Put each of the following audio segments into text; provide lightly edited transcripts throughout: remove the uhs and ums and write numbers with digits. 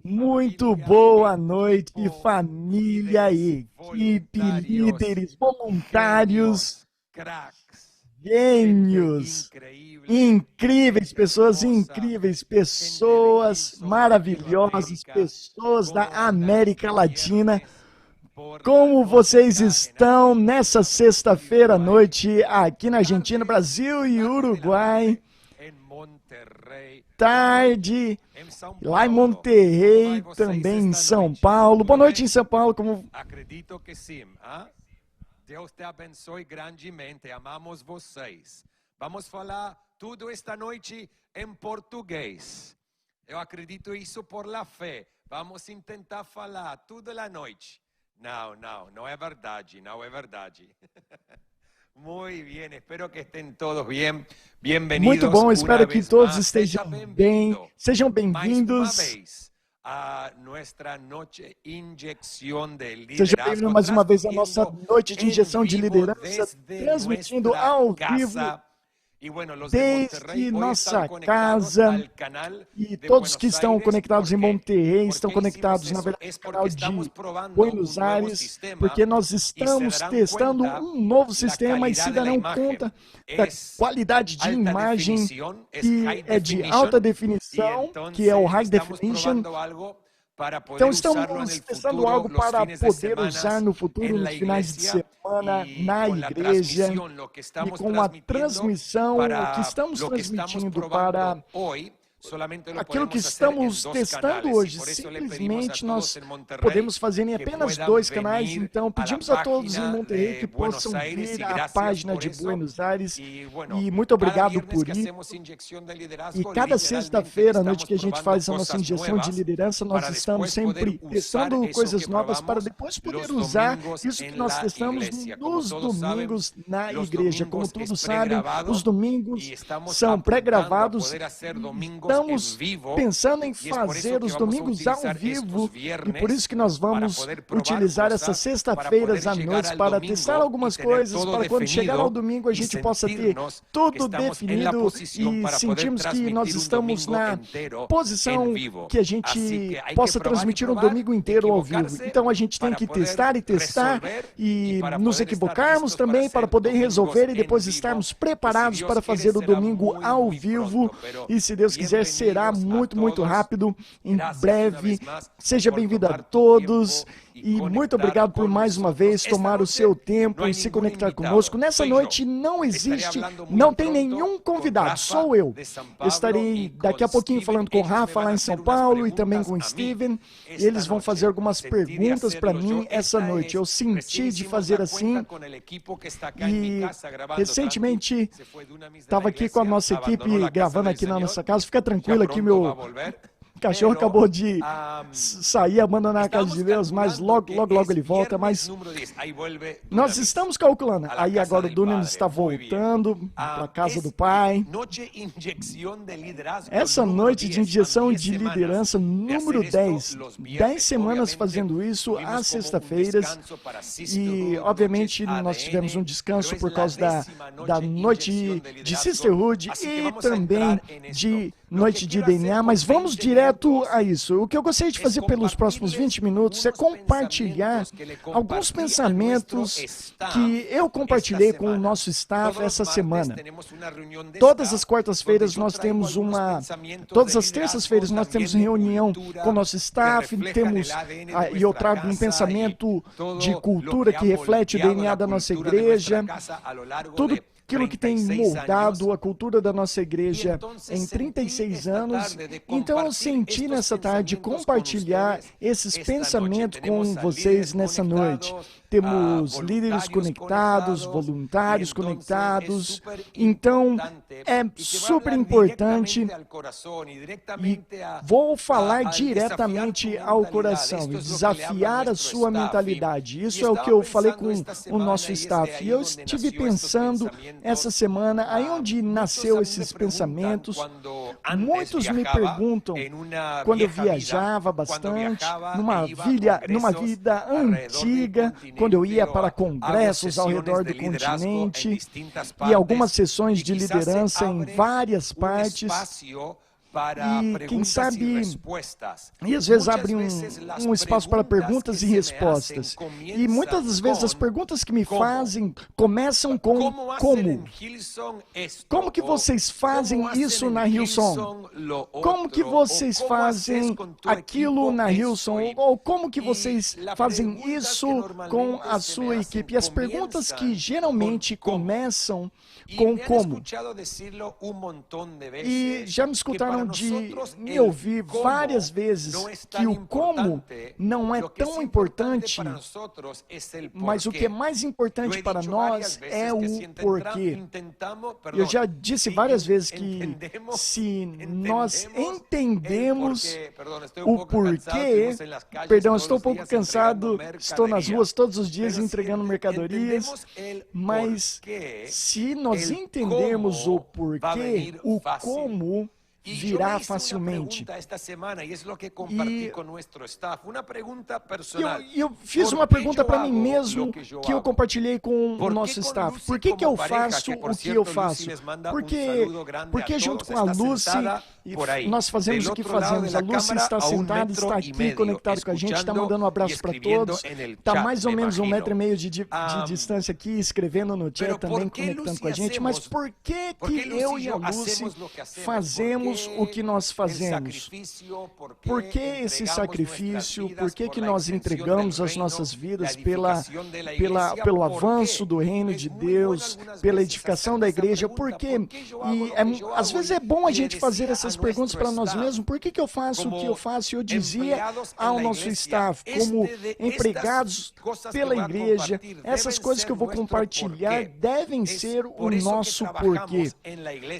Muito boa noite, família, equipe, líderes, voluntários, gênios, incríveis, pessoas maravilhosas, pessoas da América Latina. Como vocês estão nessa sexta-feira à noite aqui na Argentina, Brasil e Uruguai? Tarde, lá em Monterrey, também em São Paulo. Boa noite em São Paulo. Acredito que sim. Deus te abençoe grandemente. Amamos vocês. Vamos falar tudo esta noite em português. Eu acredito isso por la fé. Vamos tentar falar tudo a noite. Não é verdade, não é verdade. Muito bem, espero que estejam todos bem. Bem-vindos. Muito bom, espero que todos estejam bem. Sejam bem-vindos. Sejam bem-vindos mais uma vez à nossa noite de injeção de liderança, transmitindo ao vivo desde nossa casa, e todos que estão conectados em Monterrey estão conectados, na verdade, no canal de Buenos Aires, porque nós estamos testando um novo sistema e se darão conta da qualidade de imagem que é de alta definição, que é o High Definition. Então estamos testando algo para poder usar no futuro, nos finais de semana, na igreja, e com a transmissão que estamos transmitindo para aquilo que estamos testando hoje. Simplesmente nós podemos fazer em apenas 2 canais, então pedimos a todos em Monterrey que possam vir à página de Buenos Aires, e muito obrigado por isso. E cada sexta-feira, à noite que a gente faz a nossa injeção de liderança, nós estamos sempre testando coisas novas para depois poder usar isso que nós testamos nos domingos na igreja. Como todos sabem, os domingos são pré-gravados. Estamos pensando em fazer os domingos ao vivo, e por isso que nós vamos utilizar essas sexta-feiras à noite para testar algumas coisas, para quando chegar ao domingo a gente possa ter tudo definido e sentirmos que nós estamos na posição que a gente possa transmitir um domingo inteiro ao vivo. Então a gente tem que testar e nos equivocarmos também para poder resolver e depois estarmos preparados para fazer o domingo ao vivo, e se Deus quiser será muito rápido, em breve. Seja bem-vindo a todos e muito obrigado por mais uma vez tomar o seu tempo e se conectar conosco. Nessa noite não tem nenhum convidado, sou eu. Estarei daqui a pouquinho falando com o Rafa lá em São Paulo e também com o Steven, e eles vão fazer algumas perguntas para mim essa noite. Eu senti de fazer assim, e recentemente estava aqui com a nossa equipe gravando aqui na nossa casa. Fica tranquilo aqui, meu cachorro acabou de sair, abandonar a casa de Deus, mas logo ele volta. Mas nós estamos calculando. Aí agora o Dunamis está voltando para a casa do pai. Essa noite de injeção de liderança número 10. 10 semanas fazendo isso às sexta-feiras. E obviamente nós tivemos um descanso por causa da noite de Sisterhood e também de noite de DNA, mas vamos direto a isso. O que eu gostaria de fazer pelos próximos 20 minutos é compartilhar alguns pensamentos que eu compartilhei com o nosso staff essa semana. Todas as quartas-feiras nós temos todas as terças-feiras nós temos reunião com o nosso staff, e eu trago um pensamento de cultura que reflete o DNA da nossa igreja, tudo aquilo que tem moldado a cultura da nossa igreja em 36 anos. Então eu senti nessa tarde compartilhar esses pensamentos com vocês nessa noite. Temos líderes conectados, voluntários conectados, então é super importante, e vou falar diretamente ao coração e desafiar a sua mentalidade. Isso é o que eu falei com o nosso staff, e eu estive pensando essa semana, aí onde nasceu esses pensamentos. Muitos me perguntam, quando eu viajava bastante, numa vida antiga, quando eu ia para congressos ao redor do continente e algumas sessões de liderança em várias partes, e quem sabe, e às vezes abre um espaço para perguntas e respostas. E muitas das vezes as perguntas que me fazem começam com como. Como que vocês fazem isso na Hillsong? Como que vocês fazem aquilo na Hillsong? Ou como que vocês fazem isso com a sua equipe? E as perguntas que geralmente começam com como. E já me escutaram de me ouvir várias vezes que o como não é tão importante, mas o que é mais importante para nós é o porquê. Eu já disse várias vezes que se nós entendemos o porquê, perdão, estou um pouco cansado, estou nas ruas todos os dias entregando mercadorias, mas se nós entendemos o porquê, o como virá facilmente. E eu fiz uma pergunta para mim mesmo que eu compartilhei com o nosso staff. Por que eu faço o que eu faço? Porque junto com a Lucy, nós fazemos o que fazemos. A Lucy está sentada, está aqui conectada com a gente, está mandando um abraço para todos. Está mais ou menos 1,5 metro de distância aqui, escrevendo no chat também, conectando com a gente. Mas por que eu e a Lucy fazemos o que nós fazemos? Por que esse sacrifício? Por que nós entregamos as nossas vidas pelo avanço do reino de Deus, pela edificação da igreja? Por quê? E às vezes é bom a gente fazer essas perguntas para nós mesmos. Por que eu faço o que eu faço? Eu dizia ao nosso staff, como empregados pela igreja, essas coisas que eu vou compartilhar devem ser o nosso porquê.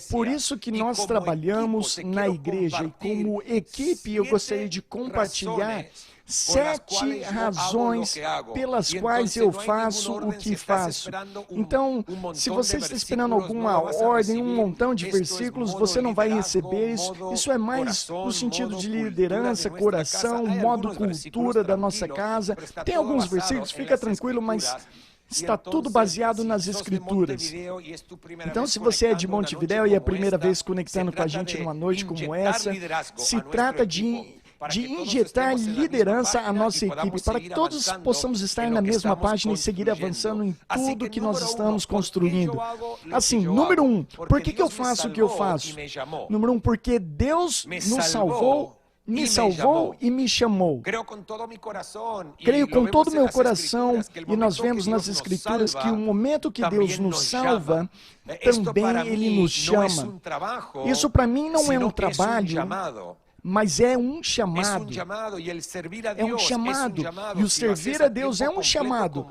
Por isso que nós trabalhamos na igreja e como equipe eu gostaria de compartilhar 7 razões pelas quais eu faço o que faço. Então, se você está esperando alguma ordem, um montão de versículos, você não vai receber isso. Isso é mais no sentido de liderança, coração, modo cultura da nossa casa. Tem alguns versículos, fica tranquilo, mas está tudo baseado nas Escrituras. Então, se você é de Montevidéu e é a primeira vez conectando com a gente numa noite como essa, se trata de injetar liderança à nossa equipe, para que todos possamos estar na mesma página e seguir avançando em tudo que nós estamos construindo. Assim, número 1, por que eu faço o que eu faço? Número 1, porque Deus nos salvou, me salvou e me chamou. Creio com todo o meu coração, e nós vemos nas Escrituras que o momento que Deus nos salva, também Ele nos chama. Isso para mim não é um trabalho, mas é um chamado. É um chamado. E o servir a Deus é um chamado.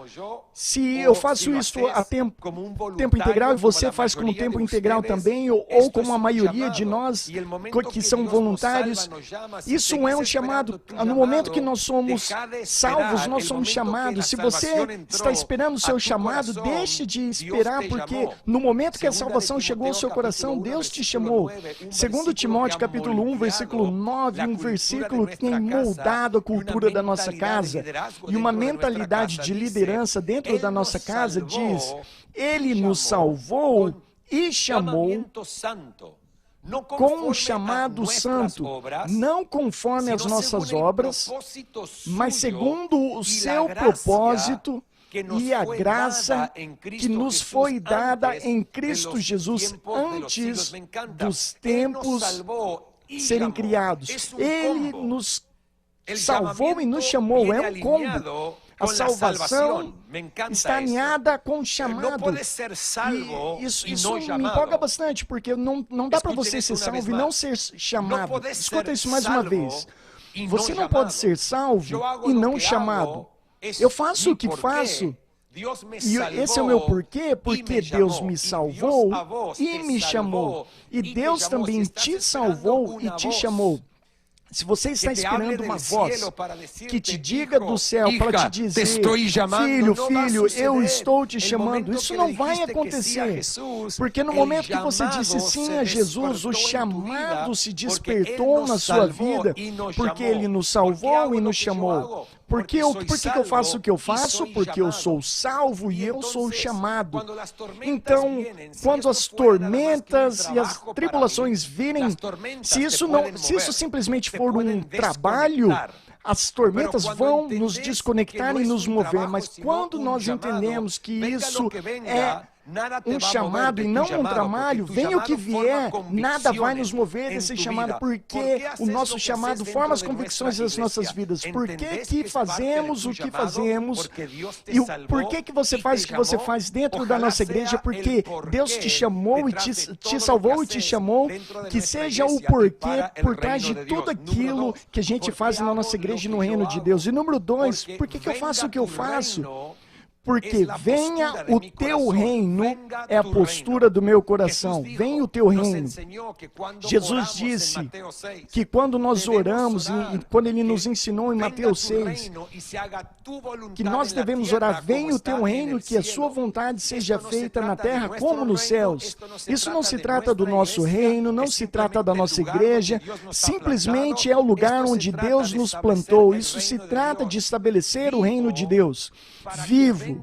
Se eu faço isso a tempo integral e você faz como tempo integral também, ou como a maioria de nós que são voluntários, isso é um chamado. No momento que nós somos salvos, nós somos chamados. Se você está esperando o seu chamado, deixe de esperar, porque no momento que a salvação chegou ao seu coração, Deus te chamou. 2 Timóteo capítulo 1, versículo 9, um versículo que tem moldado a cultura da nossa casa e uma mentalidade de liderança dentro da nossa casa diz: Ele nos salvou e chamou com um chamado santo, não conforme as nossas obras, mas segundo o seu propósito e a graça que nos foi dada em Cristo Jesus antes dos tempos serem criados. Ele nos salvou e nos chamou. É um combo. A salvação está alinhada com o chamado. E isso me empolga bastante, porque não dá para você ser salvo e não ser chamado. Escuta isso mais uma vez. Você não pode ser salvo e não chamado. Eu faço o que faço. E esse é o meu porquê, porque Deus me salvou e me chamou. E Deus também te salvou e te chamou. Se você está esperando uma voz que te diga do céu para te dizer: filho, eu estou te chamando, isso não vai acontecer. Porque no momento que você disse sim a Jesus, o chamado se despertou na sua vida, porque Ele nos salvou e nos chamou. Por que eu faço o que eu faço? Porque eu sou salvo e eu sou chamado. Então, quando as tormentas e as tribulações virem, se isso simplesmente for um trabalho, as tormentas vão nos desconectar e nos mover. Mas quando nós entendemos que isso é um chamado e não um trabalho, venha o que vier, nada vai nos mover desse chamado, porque o nosso chamado forma as convicções das nossas vidas. Por que fazemos o que fazemos? E por que você faz o que você faz dentro da nossa igreja? Porque Deus te chamou e te salvou e te chamou, que seja o porquê por trás de tudo aquilo que a gente faz na nossa igreja e no reino de Deus. E número 2, por que eu faço o que eu faço? Porque venha o teu reino, é a postura do meu coração, venha o teu reino. Jesus disse que quando nós oramos, e quando Ele nos ensinou em Mateus 6, que nós devemos orar, venha o teu reino, que a sua vontade seja feita na terra como nos céus. Isso não se trata do nosso reino, não se trata da nossa igreja, simplesmente é o lugar onde Deus nos plantou. Isso se trata de estabelecer o reino de Deus. Vivo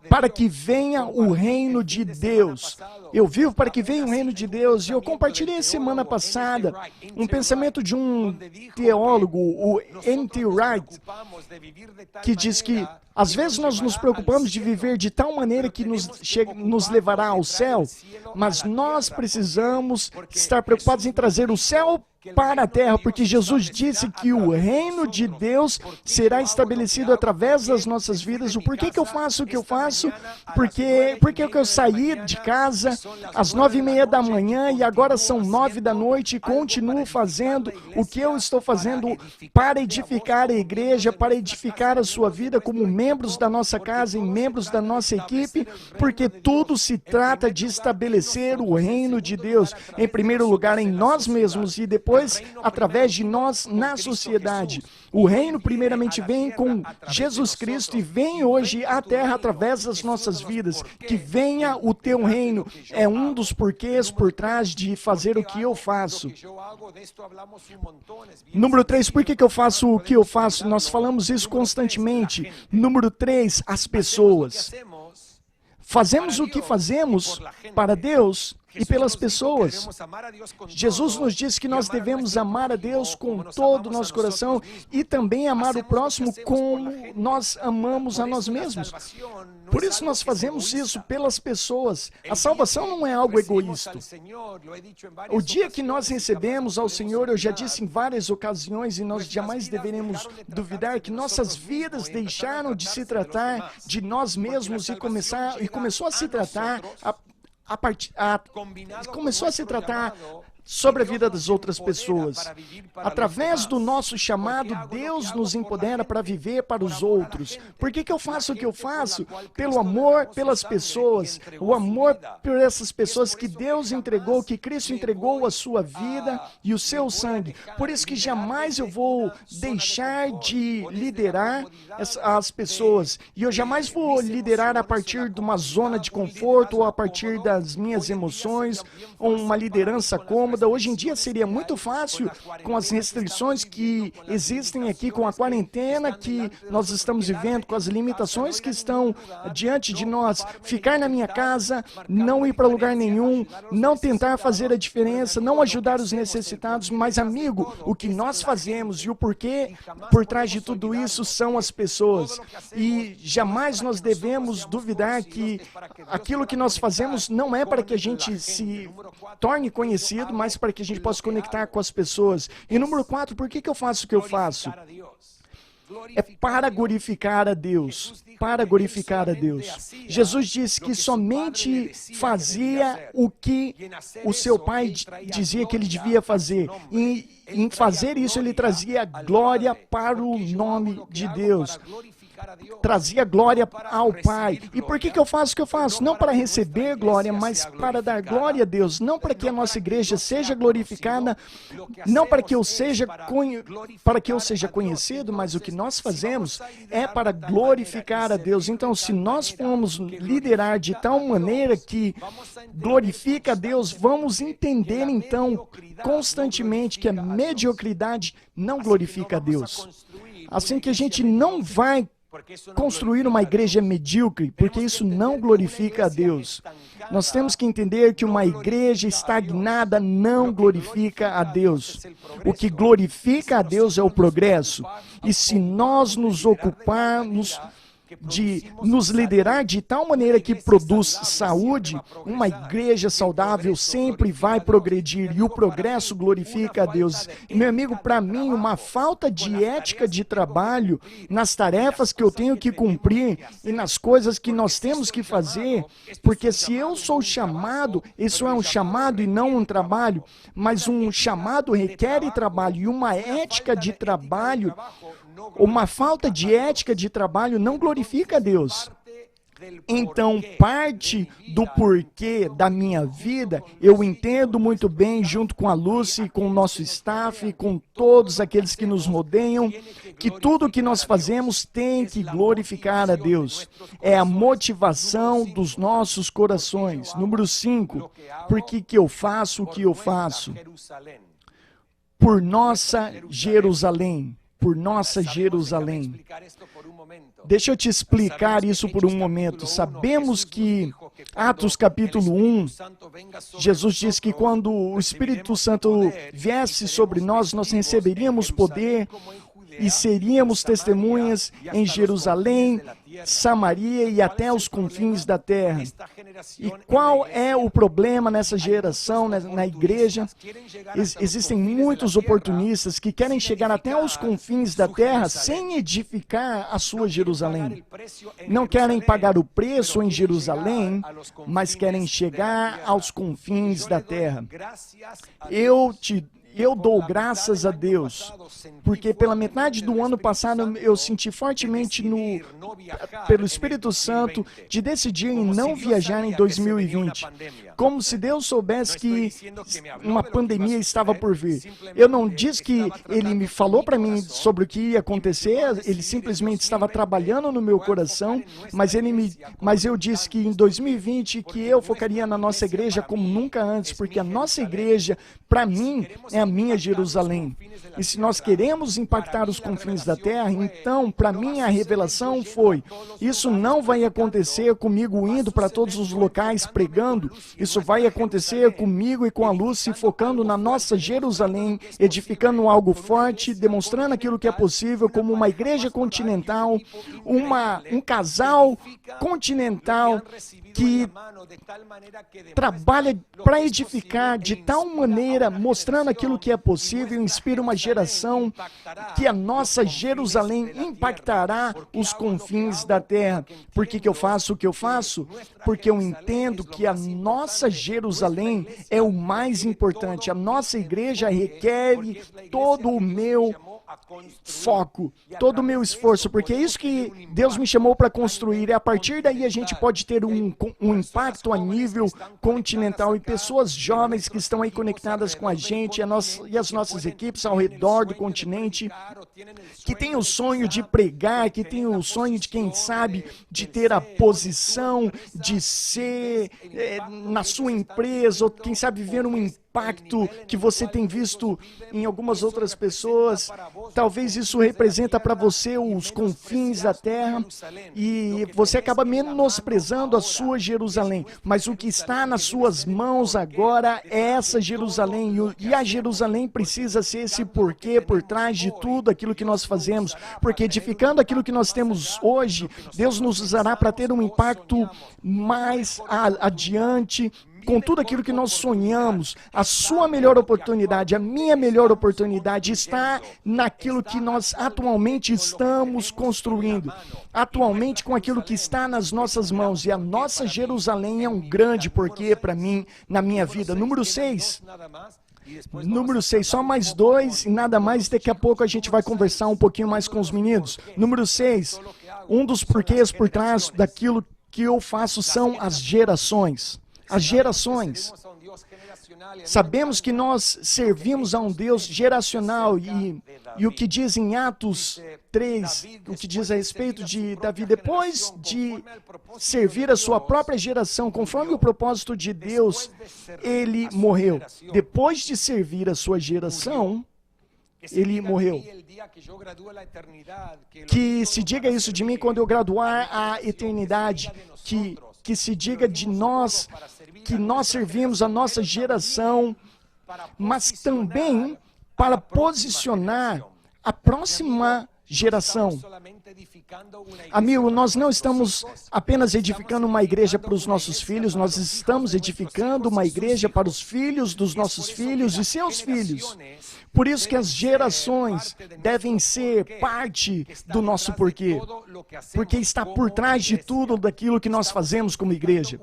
para que venha o reino de Deus. Eu vivo para que venha o reino de Deus. E eu compartilhei semana passada um pensamento de um teólogo, o N.T. Wright, que diz que às vezes nós nos preocupamos de viver de tal maneira que nos levará ao céu, mas nós precisamos estar preocupados em trazer o céu para a terra, porque Jesus disse que o reino de Deus será estabelecido através das nossas vidas. O porquê que eu faço o que eu faço? Porque eu saí de casa às 9:30 da manhã e agora são 9 da noite e continuo fazendo o que eu estou fazendo para edificar a igreja, para edificar a sua vida como membros da nossa casa e membros da nossa equipe, porque tudo se trata de estabelecer o reino de Deus, em primeiro lugar em nós mesmos e depois através de nós na sociedade. O reino primeiramente vem com Jesus Cristo e vem hoje à terra através das nossas vidas. Que venha o teu reino é um dos porquês por trás de fazer o que eu faço. Número 3, por que eu faço o que eu faço? Nós falamos isso constantemente. Número 3, as pessoas. Fazemos o que fazemos para Deus e pelas pessoas. Jesus nos disse que nós devemos amar a Deus com todo o nosso coração e também amar o próximo como nós amamos a nós mesmos. Por isso nós fazemos isso pelas pessoas. A salvação não é algo egoísta. O dia que nós recebemos ao Senhor, eu já disse em várias ocasiões, e nós jamais deveremos duvidar que nossas vidas deixaram de se tratar de nós mesmos e começou a se tratar começou a se tratar sobre a vida das outras pessoas. Através do nosso chamado, Deus nos empodera para viver para os outros. Por que eu faço o que eu faço? Pelo amor pelas pessoas, o amor por essas pessoas que Deus entregou, que Cristo entregou a sua vida e o seu sangue. Por isso que jamais eu vou deixar de liderar as pessoas. E eu jamais vou liderar a partir de uma zona de conforto ou a partir das minhas emoções ou uma liderança cômoda. Hoje em dia seria muito fácil, com as restrições que existem aqui, com a quarentena que nós estamos vivendo, com as limitações que estão diante de nós, ficar na minha casa, não ir para lugar nenhum, não tentar fazer a diferença, não ajudar os necessitados. Mas, amigo, o que nós fazemos e o porquê por trás de tudo isso são as pessoas. E jamais nós devemos duvidar que aquilo que nós fazemos não é para que a gente se torne conhecido, mas para que a gente possa conectar com as pessoas. E número 4, por que eu faço o que eu faço? É para glorificar a Deus. Para glorificar a Deus. Jesus disse que somente fazia o que o seu Pai dizia que ele devia fazer. E em fazer isso, ele trazia glória para o nome de Deus. Trazia glória ao Pai. E por que eu faço o que eu faço? Não para receber glória, mas para dar glória a Deus. Não para que a nossa igreja seja glorificada, não para que eu seja conhecido, mas o que nós fazemos é para glorificar a Deus. Então, se nós formos liderar de tal maneira que glorifica a Deus, vamos entender então constantemente que a mediocridade não glorifica a Deus. Assim que a gente não vai construir uma igreja medíocre, porque isso não glorifica a Deus. Nós temos que entender que uma igreja estagnada não glorifica a Deus. O que glorifica a Deus é o progresso. E se nós nos ocuparmos de nos liderar de tal maneira que produz saúde, uma igreja saudável sempre vai progredir e o progresso glorifica a Deus. E, meu amigo, para mim, uma falta de ética de trabalho nas tarefas que eu tenho que cumprir e nas coisas que nós temos que fazer, porque se eu sou chamado, isso é um chamado e não um trabalho, mas um chamado requer trabalho e uma ética de trabalho. Uma falta de ética de trabalho não glorifica a Deus. Então, parte do porquê da minha vida, eu entendo muito bem, junto com a Lucy, com o nosso staff, com todos aqueles que nos rodeiam, que tudo que nós fazemos tem que glorificar a Deus. É a motivação dos nossos corações. Número 5, por que eu faço o que eu faço? Por nossa Jerusalém. Por nossa Jerusalém. Deixa eu te explicar isso por um momento. Sabemos que, Atos capítulo 1, Jesus diz que quando o Espírito Santo viesse sobre nós, nós receberíamos poder e seríamos testemunhas em Jerusalém, Samaria e até os confins da terra. E qual é o problema nessa geração, na igreja? Existem muitos oportunistas que querem chegar até os confins da terra sem edificar a sua Jerusalém. Não querem pagar o preço em Jerusalém, mas querem chegar aos confins da terra. Eu dou graças a Deus, porque pela metade do ano passado eu senti fortemente pelo Espírito Santo de decidir em não viajar em 2020. Como se Deus soubesse que uma pandemia estava por vir. Eu não disse que Ele me falou para mim sobre o que ia acontecer, Ele simplesmente estava trabalhando no meu coração, mas eu disse que em 2020 que eu focaria na nossa igreja como nunca antes, porque a nossa igreja, para mim, é a minha Jerusalém. E se nós queremos impactar os confins da terra, então, para mim, a revelação foi: isso não vai acontecer comigo indo para todos os locais pregando, isso vai acontecer comigo e com a Lucy focando na nossa Jerusalém, edificando algo forte, demonstrando aquilo que é possível como uma igreja continental, um casal continental que trabalha para edificar de tal maneira, mostrando aquilo que é possível, inspira uma geração que a nossa Jerusalém impactará os confins da terra. Por que eu faço o que eu faço? Porque eu entendo que a nossa Jerusalém é o mais importante. A nossa igreja requer todo o meu foco, todo o meu esforço, porque é isso que Deus me chamou para construir, e a partir daí a gente pode ter um impacto a nível continental, e pessoas jovens que estão aí conectadas com a gente e as nossas equipes ao redor do continente, que tem o sonho de pregar, que tem o sonho de, quem sabe, de ter a posição de ser na sua empresa, ou quem sabe viver um impacto que você tem visto em algumas outras pessoas. Talvez isso representa para você os confins da terra e você acaba menosprezando a sua Jerusalém. Mas o que está nas suas mãos agora é essa Jerusalém, e a Jerusalém precisa ser esse porquê por trás de tudo aquilo que nós fazemos, porque edificando aquilo que nós temos hoje, Deus nos usará para ter um impacto mais adiante, com tudo aquilo que nós sonhamos. A sua melhor oportunidade, a minha melhor oportunidade está naquilo que nós atualmente estamos construindo, atualmente com aquilo que está nas nossas mãos, e a nossa Jerusalém é um grande porquê para mim, na minha vida. Número 6, só mais 2 e nada mais, daqui a pouco a gente vai conversar um pouquinho mais com os meninos. Número 6, um dos porquês por trás daquilo que eu faço são as gerações. As gerações. Sabemos que nós servimos a um Deus geracional, e o que diz em Atos 3, o que diz a respeito de Davi, depois de servir a sua própria geração, conforme o propósito de Deus, ele morreu. Depois de servir a sua geração, ele morreu. Que se diga isso de mim quando eu graduar a eternidade, que se diga de nós, que nós servimos a nossa geração, mas também para posicionar a próxima geração. Amigo, nós não estamos apenas edificando uma igreja para os nossos filhos, nós estamos edificando uma igreja para os filhos dos nossos filhos e seus filhos. Por isso que as gerações devem ser parte do nosso porquê. Porque está por trás de tudo daquilo que nós fazemos como igreja.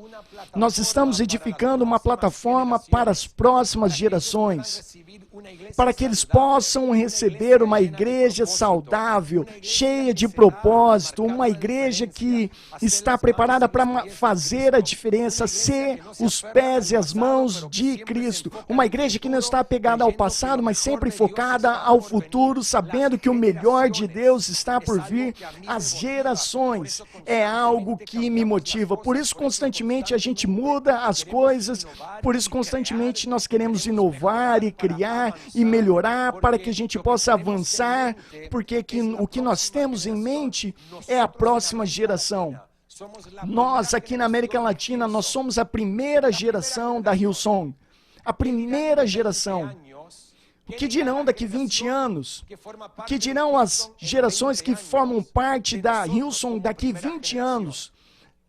Nós estamos edificando uma plataforma para as próximas gerações, para que eles possam receber uma igreja saudável, cheia de propósito, uma igreja que está preparada para fazer a diferença, ser os pés e as mãos de Cristo. Uma igreja que não está apegada ao passado, mas sempre focada ao futuro, sabendo que o melhor de Deus está por vir. As gerações é algo que me motiva. Por isso, constantemente, a gente muda as coisas. Por isso, constantemente, nós queremos inovar e criar e melhorar para que a gente possa avançar, porque o que nós temos em mente é a próxima geração. Nós, aqui na América Latina, nós somos a primeira geração da Hillsong. A primeira geração. O que dirão daqui 20 anos? O que dirão as gerações que formam parte da Hillsong daqui 20 anos?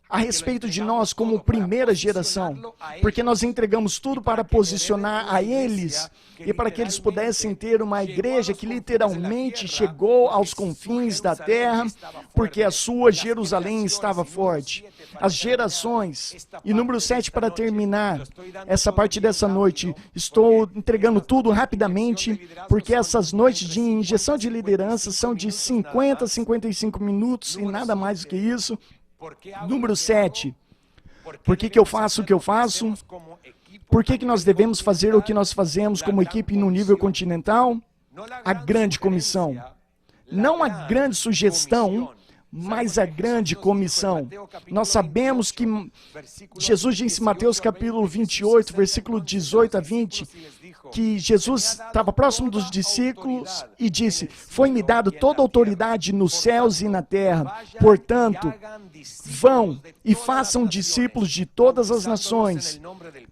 A respeito de nós como primeira geração, porque nós entregamos tudo para posicionar a eles e para que eles pudessem ter uma igreja que literalmente chegou aos confins da terra, porque a sua Jerusalém estava forte. As gerações, e número 7 para terminar essa parte dessa noite, estou entregando tudo rapidamente, porque essas noites de injeção de liderança são de 50 a 55 minutos e nada mais do que isso. Número 7, por que eu faço o que eu faço? Por que nós devemos fazer o que nós fazemos como equipe no nível continental? A grande comissão. Não a grande sugestão, mas a grande comissão. Nós sabemos que Jesus disse em Mateus capítulo 28, versículo 18 a 20, que Jesus estava próximo dos discípulos e disse: "Foi-me dado toda a autoridade nos céus e na terra. Portanto, vão e façam discípulos de todas as nações,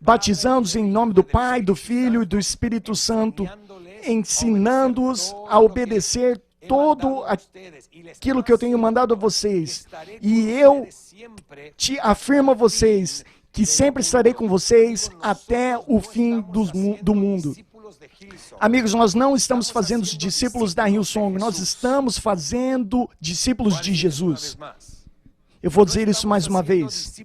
batizando-os em nome do Pai, do Filho e do Espírito Santo, ensinando-os a obedecer todo aquilo que eu tenho mandado a vocês. E eu te afirmo a vocês que sempre estarei com vocês até o fim do mundo." Amigos, nós não estamos fazendo discípulos da Hillsong, nós estamos fazendo discípulos de Jesus. Eu vou dizer isso mais uma vez.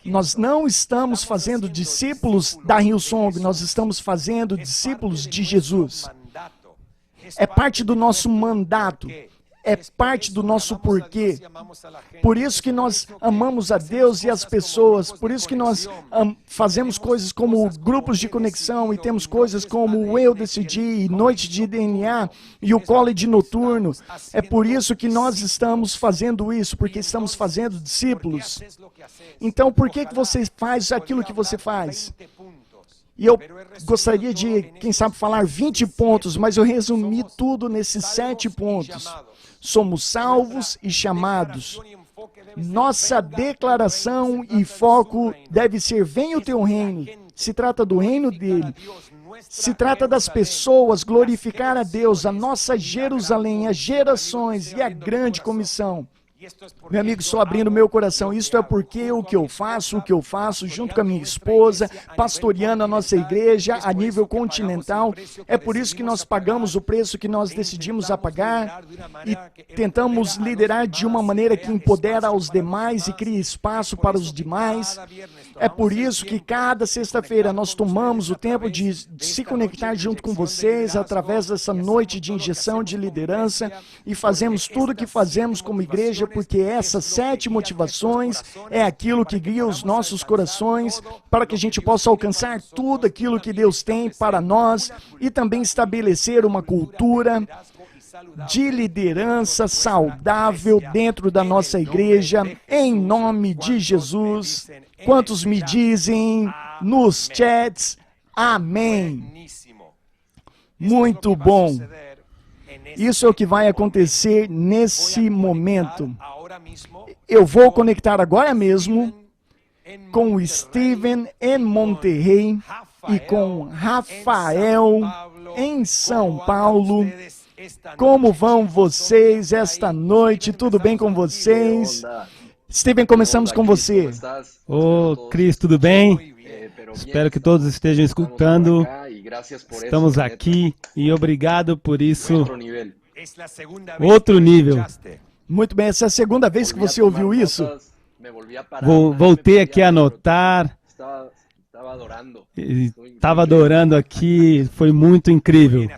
Nós não estamos fazendo discípulos da Hillsong, nós estamos fazendo discípulos de Jesus. É parte do nosso mandato, é parte do nosso porquê. Por isso que nós amamos a Deus e as pessoas, por isso que nós fazemos coisas como grupos de conexão e temos coisas como o Eu Decidi, Noite de DNA e o College Noturno. É por isso que nós estamos fazendo isso, porque estamos fazendo discípulos. Então, por que você faz aquilo que você faz? E eu gostaria de, quem sabe, falar 20 pontos, mas eu resumi tudo nesses 7 pontos. Somos salvos e chamados. Nossa declaração e foco deve ser: venha o teu reino. Se trata do reino dele. Se trata das pessoas, glorificar a Deus, a nossa Jerusalém, as gerações e a grande comissão. Meu amigo, estou abrindo meu coração. Isto é porque o que eu faço junto com a minha esposa, pastoreando a nossa igreja a nível continental. É por isso que nós pagamos o preço que nós decidimos a pagar e tentamos liderar de uma maneira que empodera os demais e cria espaço para os demais. É por isso que cada sexta-feira nós tomamos o tempo de se conectar junto com vocês através dessa noite de injeção de liderança e fazemos tudo o que fazemos como igreja, porque essas 7 motivações é aquilo que guia os nossos corações para que a gente possa alcançar tudo aquilo que Deus tem para nós e também estabelecer uma cultura de liderança saudável dentro da nossa igreja, em nome de Jesus. Quantos me dizem nos chats, amém? Muito bom. Isso é o que vai acontecer nesse momento. Eu vou conectar agora mesmo com o Steven em Monterrey e com Rafael em São Paulo. Como vão vocês esta noite? Tudo bem com vocês? Steven, começamos com você. Ô, Cris, tudo bem? Espero que todos estejam escutando. Estamos aqui e obrigado por isso. Outro nível. Muito bem, essa é a segunda vez que você ouviu isso? Voltei aqui a anotar. Estava adorando aqui, foi muito incrível.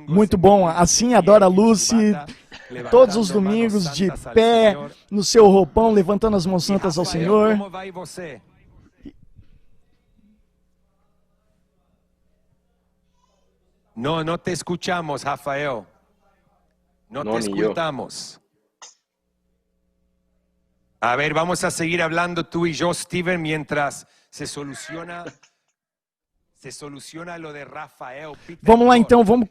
Muito bom, assim adora a Lucy, todos os domingos de pé, no seu roupão, levantando as mãos santas ao Senhor. No te escuchamos, Rafael. No te escuchamos. A ver, vamos a seguir hablando tú y yo, Steven, mientras se soluciona lo de Rafael. Vamos lá então, vamos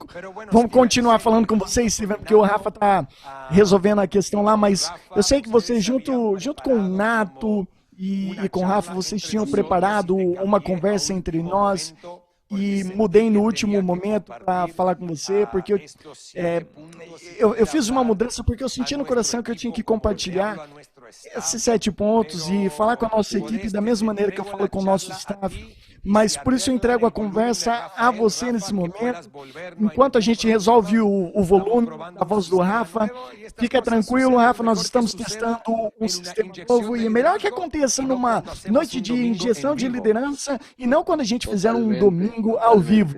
continuar falando com vocês, Steven, porque o Rafa está resolvendo a questão lá, mas eu sei que vocês, junto com o Nato e com o Rafa, vocês tinham preparado uma conversa entre nós. E mudei no último momento para falar com você, porque eu fiz uma mudança porque eu senti no coração que eu tinha que compartilhar esses 7 pontos e falar com a nossa equipe da mesma maneira que eu falo com o nosso staff. Mas por isso eu entrego a conversa a você nesse momento. Enquanto a gente resolve o volume da voz do Rafa, fica tranquilo, Rafa, nós estamos testando um sistema novo e é melhor que aconteça numa noite de injeção de liderança e não quando a gente fizer um domingo ao vivo.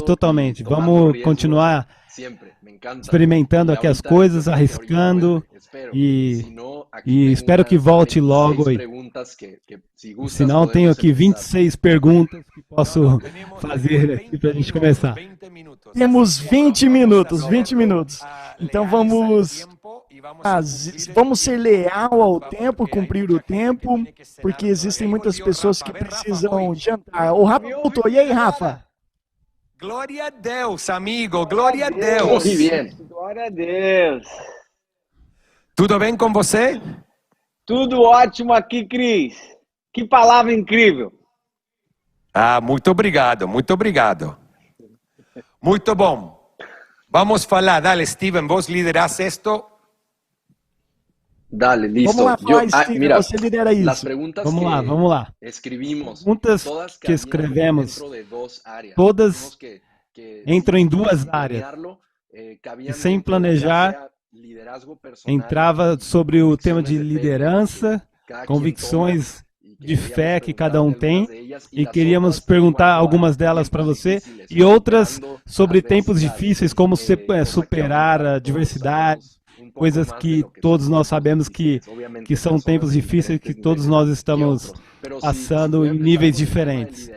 Totalmente. Vamos continuar experimentando aqui as coisas, arriscando e espero que volte logo aí. Se não, tenho aqui 26 perguntas que posso fazer aqui para a gente começar. Temos 20 minutos. Então vamos ser leal ao tempo, cumprir o tempo, porque existem muitas pessoas que precisam jantar. O Rafa voltou. E aí, Rafa? Glória a Deus, amigo. Glória a Deus. Muito bem. Glória a Deus. Tudo bem com você? Tudo ótimo aqui, Cris. Que palavra incrível. Muito obrigado. Muito bom. Vamos falar. Dale, Steven, vos liderás esto. Dale, listo. Vamos lá, Steven, mira, você lidera isso. Las preguntas Vamos lá. Perguntas que escrevemos, todas entram em 2 áreas. E sem planejar, entrava sobre o tema de liderança, convicções de fé que cada um tem, e queríamos perguntar algumas delas para você, e outras sobre tempos difíceis, como superar a diversidade, coisas que todos nós sabemos que são tempos difíceis, que todos nós estamos passando em níveis diferentes.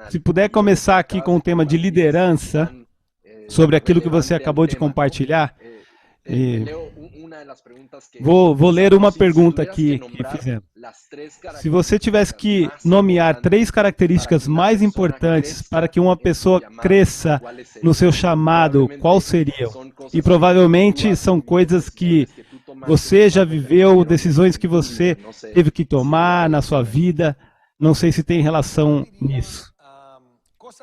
Se puder começar aqui com o tema de liderança, sobre aquilo que você acabou de compartilhar, vou ler uma pergunta aqui que fizemos. Se você tivesse que nomear 3 características mais importantes para que uma pessoa cresça no seu chamado, qual seriam? E provavelmente são coisas que você já viveu, decisões que você teve que tomar na sua vida. Não sei se tem relação nisso.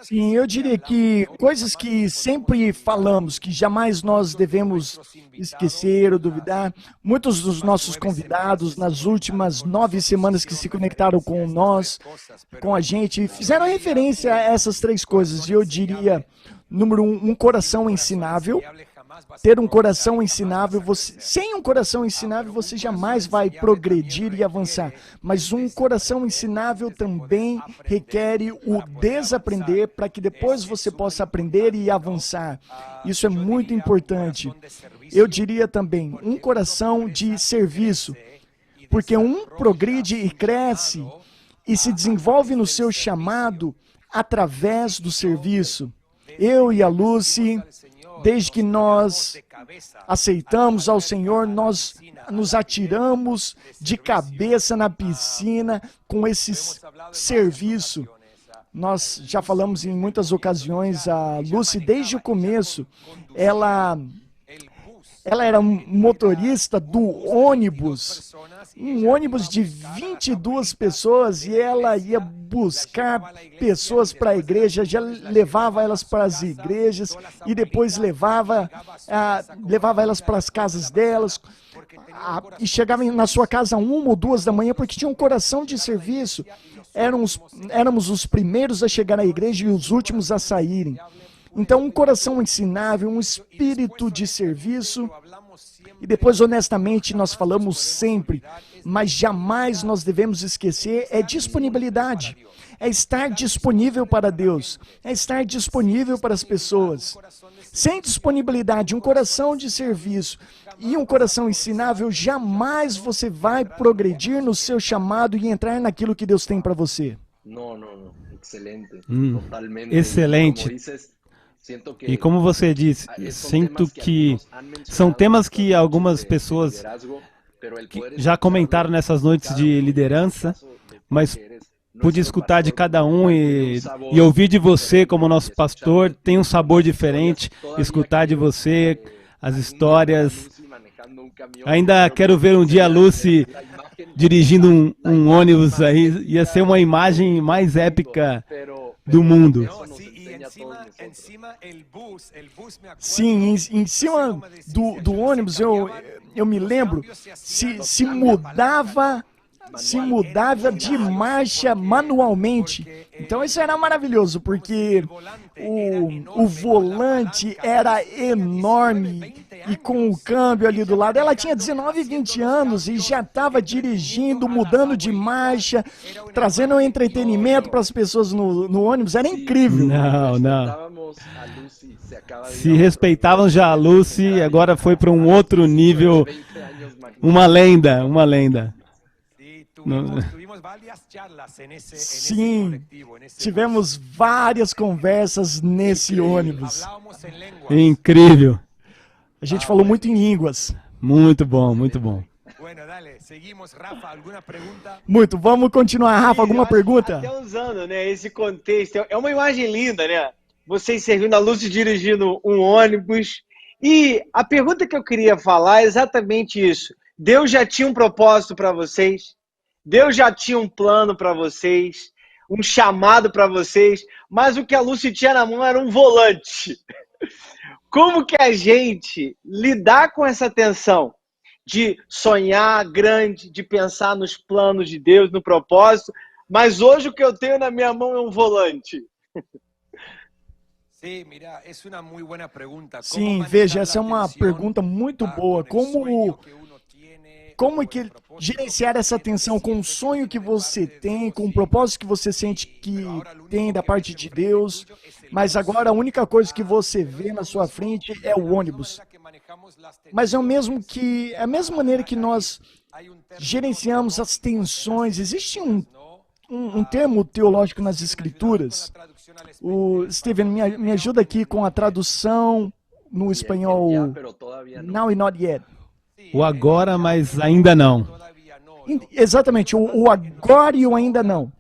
Sim, eu diria que coisas que sempre falamos, que jamais nós devemos esquecer ou duvidar. Muitos dos nossos convidados, nas últimas 9 semanas que se conectaram com nós, com a gente, fizeram referência a essas 3 coisas. E eu diria, número 1, um coração ensinável. Ter um coração ensinável, sem um coração ensinável você jamais vai progredir e avançar. Mas um coração ensinável também requer o desaprender para que depois você possa aprender e avançar. Isso é muito importante. Eu diria também um coração de serviço, porque um progride e cresce e se desenvolve no seu chamado através do serviço. Eu e a Lucy, desde que nós aceitamos ao Senhor, nós nos atiramos de cabeça na piscina com esse serviço. Nós já falamos em muitas ocasiões, a Lucy, desde o começo, ela era motorista do ônibus, um ônibus de 22 pessoas, e ela ia buscar pessoas para a igreja, já levava elas para as igrejas e depois levava elas para as casas delas, e chegava na sua casa 1 ou 2 da manhã, porque tinha um coração de serviço. Éramos os primeiros a chegar à igreja e os últimos a saírem. Então, um coração ensinável, um espírito de serviço. E depois, honestamente, nós falamos sempre, mas jamais nós devemos esquecer, é disponibilidade. É estar disponível para Deus. É estar disponível para as pessoas. Sem disponibilidade, um coração de serviço e um coração ensinável, jamais você vai progredir no seu chamado e entrar naquilo que Deus tem para você. Não. Excelente. Totalmente. Excelente. E como você disse, sinto que são temas que algumas pessoas já comentaram nessas noites de liderança, mas pude escutar de cada um e ouvir de você como nosso pastor, tem um sabor diferente, escutar de você as histórias. Ainda quero ver um dia a Lucy dirigindo um ônibus aí, ia ser uma imagem mais épica do mundo. Sim, em cima do ônibus, eu me lembro, se mudava de marcha manualmente. Então isso era maravilhoso, porque o volante era enorme e com o câmbio ali do lado. Ela tinha 19, 20 anos e já estava dirigindo, mudando de marcha, trazendo um entretenimento para as pessoas no ônibus. Era incrível. Não. Se respeitavam já a Lucy, agora foi para um outro nível. Uma lenda. Sim, tivemos várias conversas nesse ônibus. Incrível. A gente falou muito em línguas. Muito bom. Muito, vamos continuar. Rafa, alguma pergunta? Até usando, né, esse contexto, é uma imagem linda, né? Vocês servindo a luz e dirigindo um ônibus. E a pergunta que eu queria falar é exatamente isso. Deus já tinha um propósito para vocês? Deus já tinha um plano para vocês? Um chamado para vocês? Mas o que a Lucy tinha na mão era um volante. Como que a gente lidar com essa tensão de sonhar grande, de pensar nos planos de Deus, no propósito, mas hoje o que eu tenho na minha mão é um volante? Sim, veja, essa é uma pergunta muito boa. Como é que gerenciar essa tensão com o sonho que você tem, com o propósito que você sente que tem da parte de Deus, mas agora a única coisa que você vê na sua frente é o ônibus. Mas é a mesma maneira que nós gerenciamos as tensões. Existe um termo teológico nas Escrituras. O Steven, me ajuda aqui com a tradução no espanhol. Now and not yet. O agora, mas ainda não. Exatamente, o agora e o ainda não.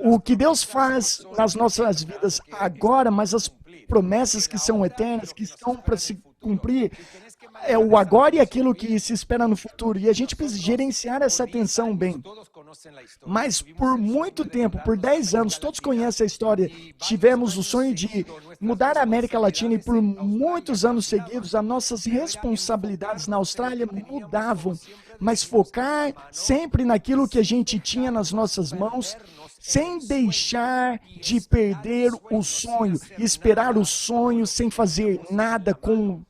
O que Deus faz nas nossas vidas agora, mas as promessas que são eternas, que estão para se cumprir, é o agora e aquilo que se espera no futuro. E a gente precisa gerenciar essa tensão bem. Mas por muito tempo, por 10 anos, todos conhecem a história, tivemos o sonho de mudar a América Latina e por muitos anos seguidos, as nossas responsabilidades na Austrália mudavam. Mas focar sempre naquilo que a gente tinha nas nossas mãos, sem deixar de perder o sonho, esperar o sonho sem fazer nada com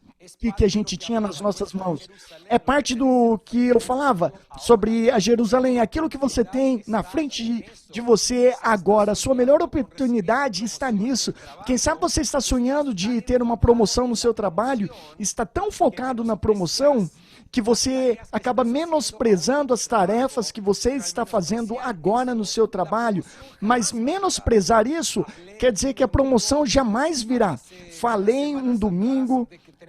o que a gente tinha nas nossas mãos. É parte do que eu falava sobre a Jerusalém, aquilo que você tem na frente de você agora. A sua melhor oportunidade está nisso. Quem sabe você está sonhando de ter uma promoção no seu trabalho, está tão focado na promoção que você acaba menosprezando as tarefas que você está fazendo agora no seu trabalho. Mas menosprezar isso quer dizer que a promoção jamais virá. Falei um domingo